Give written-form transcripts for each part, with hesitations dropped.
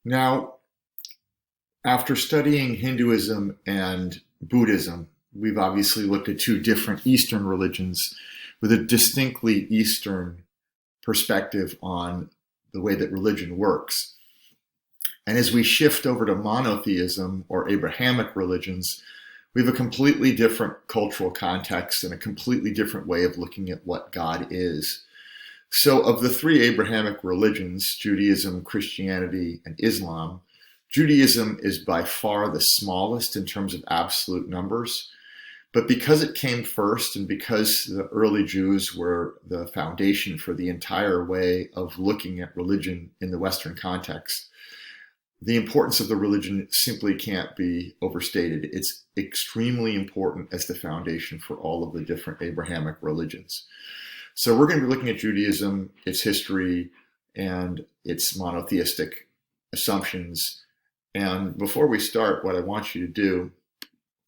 Now, after studying Hinduism and Buddhism, we've obviously looked at two different Eastern religions with a distinctly Eastern perspective on the way that religion works. And as we shift over to monotheism or Abrahamic religions, we have a completely different cultural context and a completely different way of looking at what God is. So, of the three Abrahamic religions, Judaism, Christianity, and Islam, Judaism is by far the smallest in terms of absolute numbers. But because it came first and because the early Jews were the foundation for the entire way of looking at religion in the Western context, the importance of the religion simply can't be overstated. It's extremely important as the foundation for all of the different Abrahamic religions. So we're going to be looking at Judaism, its history, and its monotheistic assumptions. And before we start, what I want you to do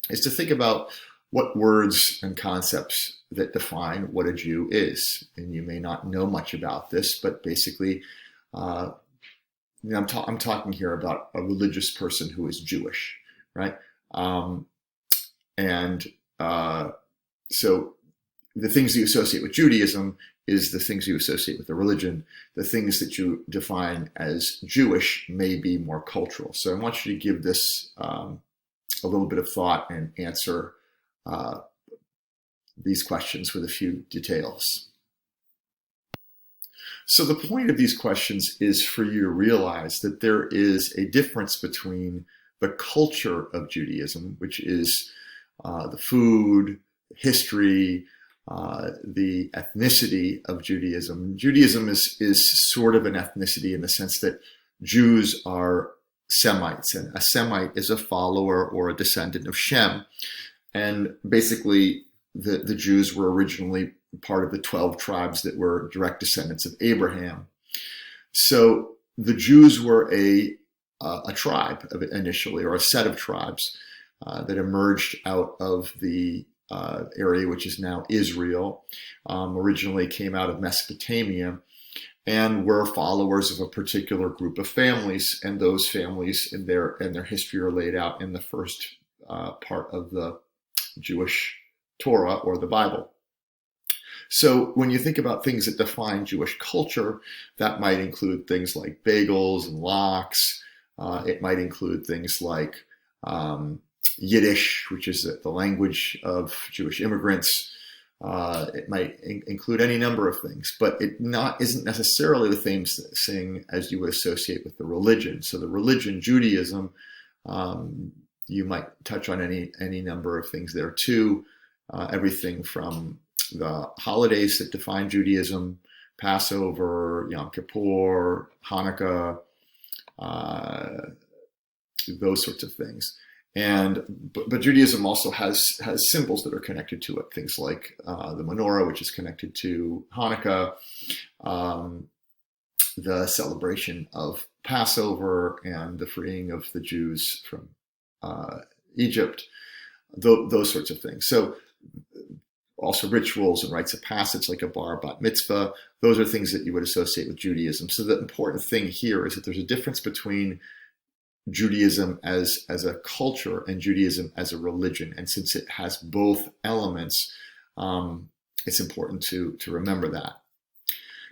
is to think about what words and concepts that define what a Jew is. And you may not know much about this, but basically, I'm talking here about a religious person who is Jewish, right? So the things you associate with Judaism is the things you associate with the religion. The things that you define as Jewish may be more cultural. So I want you to give this a little bit of thought and answer these questions with a few details. So the point of these questions is for you to realize that there is a difference between the culture of Judaism, which is the food, history, the ethnicity of Judaism. Judaism is sort of an ethnicity in the sense that Jews are Semites, and a Semite is a follower or a descendant of Shem. And basically, the Jews were originally part of the 12 tribes that were direct descendants of Abraham. So the Jews were a tribe initially, or a set of tribes that emerged out of the area which is now Israel, originally came out of Mesopotamia, and were followers of a particular group of families. And those families and their history are laid out in the first part of the Jewish Torah or the Bible. So when you think about things that define Jewish culture, that might include things like bagels and lox. It might include things like Yiddish, which is the language of Jewish immigrants. It might include any number of things, but it isn't necessarily the same thing as you would associate with the religion. So the religion, Judaism, you might touch on any number of things there too. Everything from the holidays that define Judaism, Passover, Yom Kippur, Hanukkah, those sorts of things. But Judaism also has symbols that are connected to it. Things like the menorah, which is connected to Hanukkah, the celebration of Passover and the freeing of the Jews from Egypt, those sorts of things. So also rituals and rites of passage like a bar bat mitzvah, those are things that you would associate with Judaism. So the important thing here is that there's a difference between Judaism as a culture and Judaism as a religion. And since it has both elements, it's important to remember that.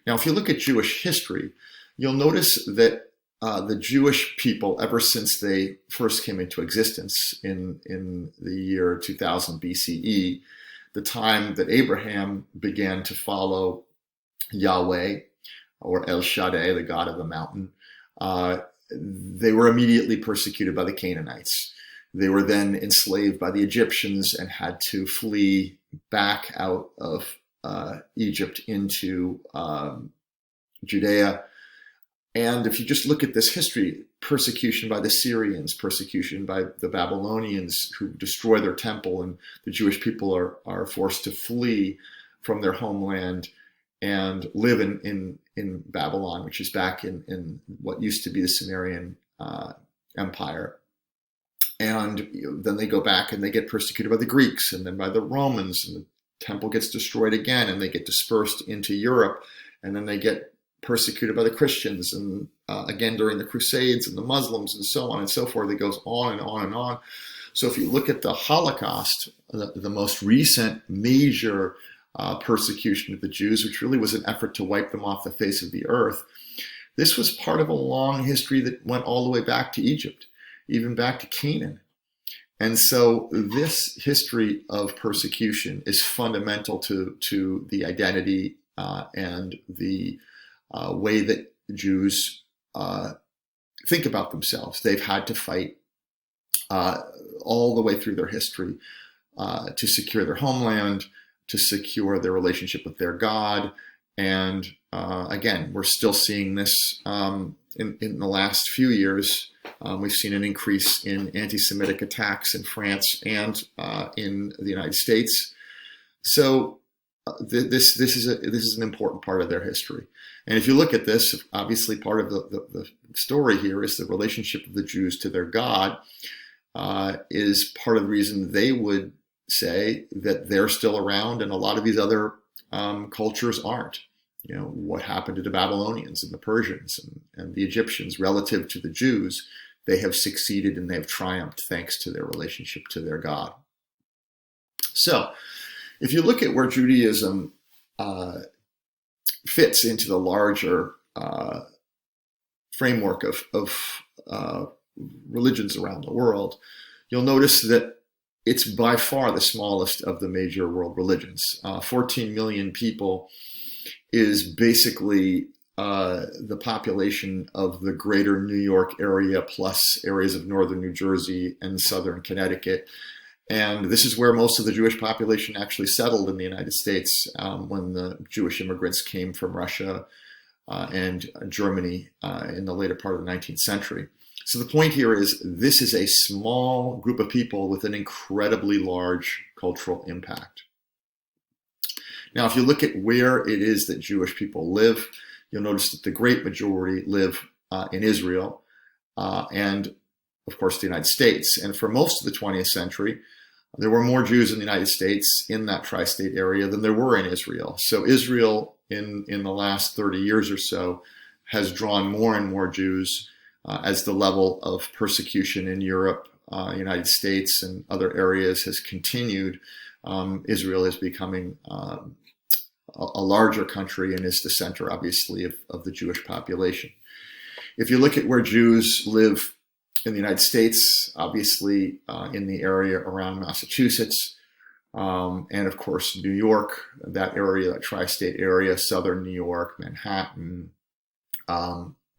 Now, if you look at Jewish history, you'll notice that the Jewish people, ever since they first came into existence in the year 2000 BCE, the time that Abraham began to follow Yahweh, or El Shaddai, the God of the mountain, they were immediately persecuted by the Canaanites. They were then enslaved by the Egyptians and had to flee back out of Egypt into Judea. And if you just look at this history, persecution by the Syrians, persecution by the Babylonians who destroy their temple, and the Jewish people are forced to flee from their homeland and live in Babylon, which is back in what used to be the Sumerian Empire. And then they go back and they get persecuted by the Greeks and then by the Romans, and the temple gets destroyed again, and they get dispersed into Europe, and then they get persecuted by the Christians, and again during the Crusades and the Muslims and so on and so forth. It goes on and on and on. So if you look at the Holocaust, the most recent major persecution of the Jews, which really was an effort to wipe them off the face of the earth, this was part of a long history that went all the way back to Egypt, even back to Canaan. And so this history of persecution is fundamental to the identity and the way that Jews think about themselves. They've had to fight all the way through their history to secure their homeland, to secure their relationship with their God. And again, we're still seeing this in the last few years. We've seen an increase in anti-Semitic attacks in France and in the United States. So this is an important part of their history. And if you look at this, obviously part of the story here is the relationship of the Jews to their God is part of the reason they would say that they're still around and a lot of these other cultures aren't. You know, what happened to the Babylonians and the Persians and the Egyptians relative to the Jews, they have succeeded and they have triumphed thanks to their relationship to their God. So if you look at where Judaism fits into the larger framework of religions around the world, you'll notice that it's by far the smallest of the major world religions. 14 million people is basically the population of the greater New York area plus areas of northern New Jersey and southern Connecticut. And this is where most of the Jewish population actually settled in the United States when the Jewish immigrants came from Russia and Germany in the later part of the 19th century. So the point here is this is a small group of people with an incredibly large cultural impact. Now, if you look at where it is that Jewish people live, you'll notice that the great majority live in Israel and, of course, the United States. And for most of the 20th century, there were more Jews in the United States in that tri-state area than there were in Israel. So Israel, in the last 30 years or so, has drawn more and more Jews as the level of persecution in Europe, United States, and other areas has continued. Israel is becoming a larger country and is the center, obviously, of the Jewish population. If you look at where Jews live in the United States, obviously in the area around Massachusetts, and of course New York, that area, that tri-state area, southern New York, Manhattan,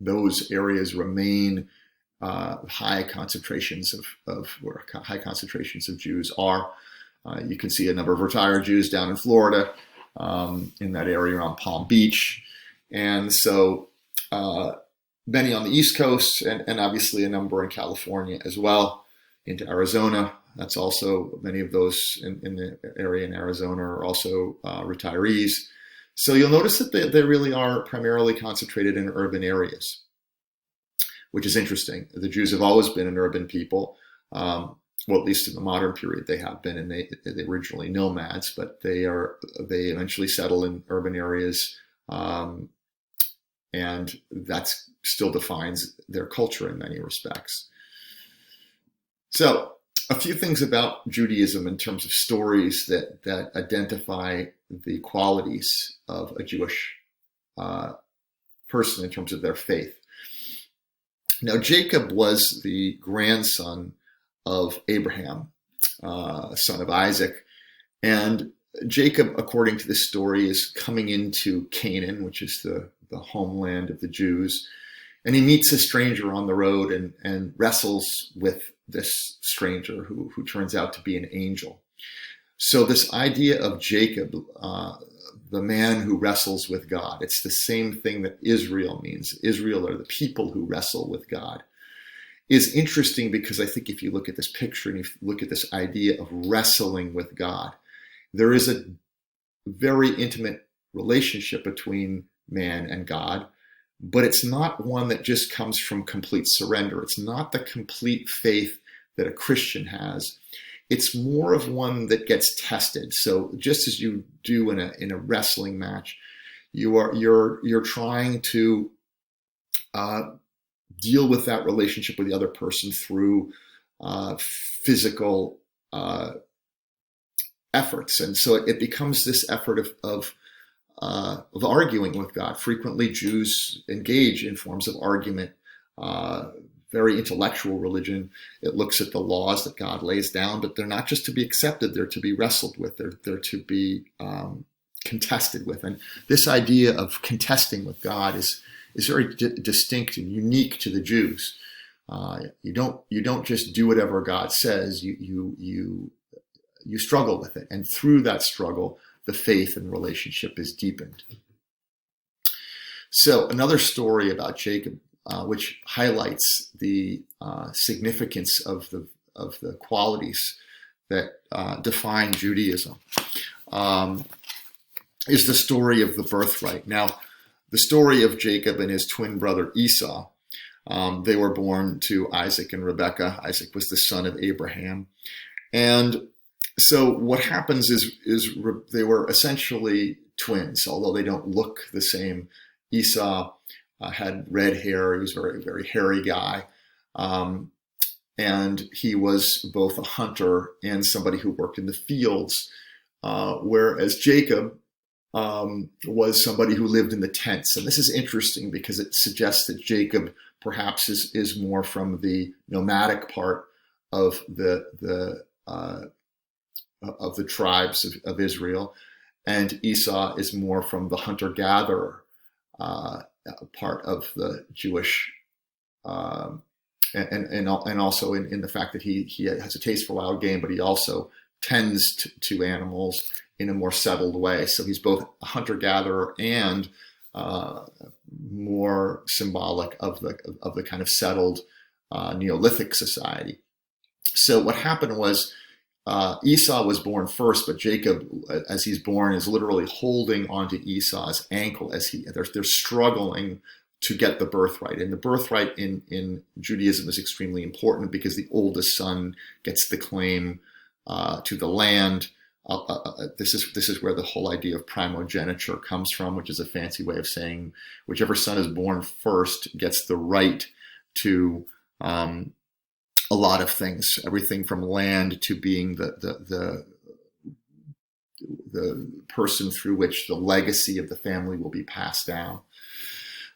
those areas remain high concentrations of where high concentrations of Jews are. You can see a number of retired Jews down in Florida, in that area around Palm Beach. And so many on the East Coast and obviously a number in California as well, into Arizona. That's also, many of those in the area in Arizona are also retirees. So you'll notice that they really are primarily concentrated in urban areas, which is interesting. The Jews have always been an urban people. Well, at least in the modern period they have been, and they originally nomads, but they eventually settle in urban areas, and that still defines their culture in many respects. So a few things about Judaism in terms of stories that identify the qualities of a Jewish person in terms of their faith. Now, Jacob was the grandson of Abraham, son of Isaac. And Jacob, according to this story, is coming into Canaan, which is the homeland of the Jews. And he meets a stranger on the road and wrestles with this stranger who turns out to be an angel. So this idea of Jacob, the man who wrestles with God, it's the same thing that Israel means. Israel are the people who wrestle with God. Is interesting because I think if you look at this picture and you look at this idea of wrestling with God, there is a very intimate relationship between man and God, but it's not one that just comes from complete surrender. It's not the complete faith that a Christian has. It's more of one that gets tested. So just as you do in a wrestling match, you're trying to deal with that relationship with the other person through physical efforts. And so it becomes this effort of arguing with God. Frequently, Jews engage in forms of argument. Very intellectual religion. It looks at the laws that God lays down, but they're not just to be accepted, they're to be wrestled with, they're to be contested with. And this idea of contesting with God is very distinct and unique to the Jews. You don't just do whatever God says, you struggle with it. And through that struggle, the faith and relationship is deepened. So another story about Jacob, which highlights the significance of the qualities that define Judaism, is the story of the birthright. Now, the story of Jacob and his twin brother Esau. They were born to Isaac and Rebekah. Isaac was the son of Abraham, and so what happens is they were essentially twins, although they don't look the same. Esau had red hair. He was a very, very hairy guy. And he was both a hunter and somebody who worked in the fields, whereas Jacob was somebody who lived in the tents. And this is interesting because it suggests that Jacob perhaps is more from the nomadic part of the tribes of Israel, and Esau is more from the hunter-gatherer part of the Jewish, and also in the fact that he has a taste for wild game, but he also tends to animals in a more settled way. So he's both a hunter-gatherer and more symbolic of the kind of settled Neolithic society. So what happened was, Esau was born first, but Jacob, as he's born, is literally holding onto Esau's ankle as they're struggling to get the birthright. And the birthright in Judaism is extremely important because the oldest son gets the claim to the land. This is where the whole idea of primogeniture comes from, which is a fancy way of saying whichever son is born first gets the right to a lot of things, everything from land to being the person through which the legacy of the family will be passed down.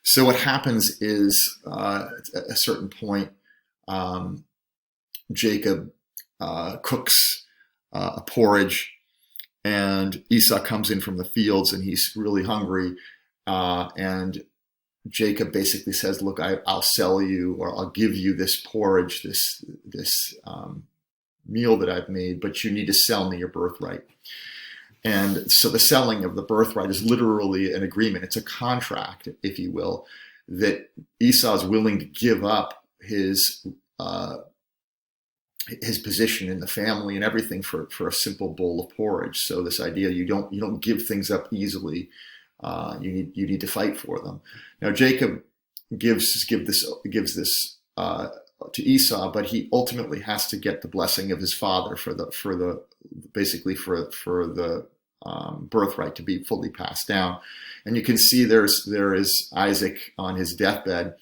So what happens is, at a certain point, Jacob cooks a porridge, and Esau comes in from the fields, and he's really hungry, and Jacob basically says, look, I'll sell you, or I'll give you this porridge, this meal that I've made, but you need to sell me your birthright. And so the selling of the birthright is literally an agreement. It's a contract, if you will, that Esau is willing to give up his position in the family and everything for a simple bowl of porridge. So this idea, you don't give things up easily. You need to fight for them. Now Jacob gives this to Esau, but he ultimately has to get the blessing of his father for the birthright to be fully passed down. And you can see there is Isaac on his deathbed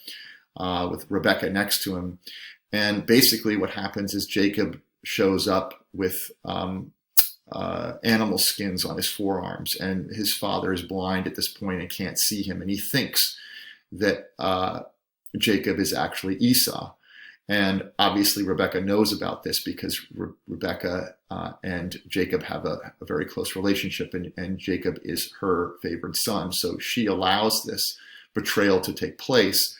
with Rebekah next to him. And basically what happens is Jacob shows up with animal skins on his forearms, and his father is blind at this point and can't see him, and he thinks that Jacob is actually Esau. And obviously Rebekah knows about this because Rebekah and Jacob have a very close relationship, and Jacob is her favored son. So she allows this betrayal to take place.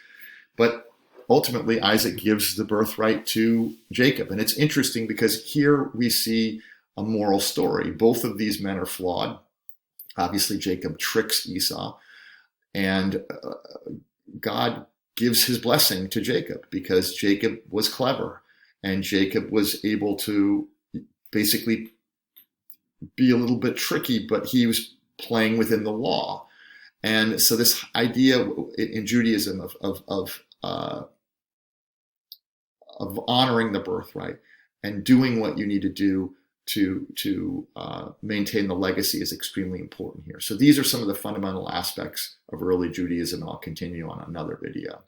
But ultimately Isaac gives the birthright to Jacob. And it's interesting because here we see a moral story. Both of these men are flawed. Obviously Jacob tricks Esau, and God gives his blessing to Jacob because Jacob was clever, and Jacob was able to basically be a little bit tricky, but he was playing within the law. And so this idea in Judaism of honoring the birthright and doing what you need to do to maintain the legacy is extremely important here. So these are some of the fundamental aspects of early Judaism. I'll continue on another video.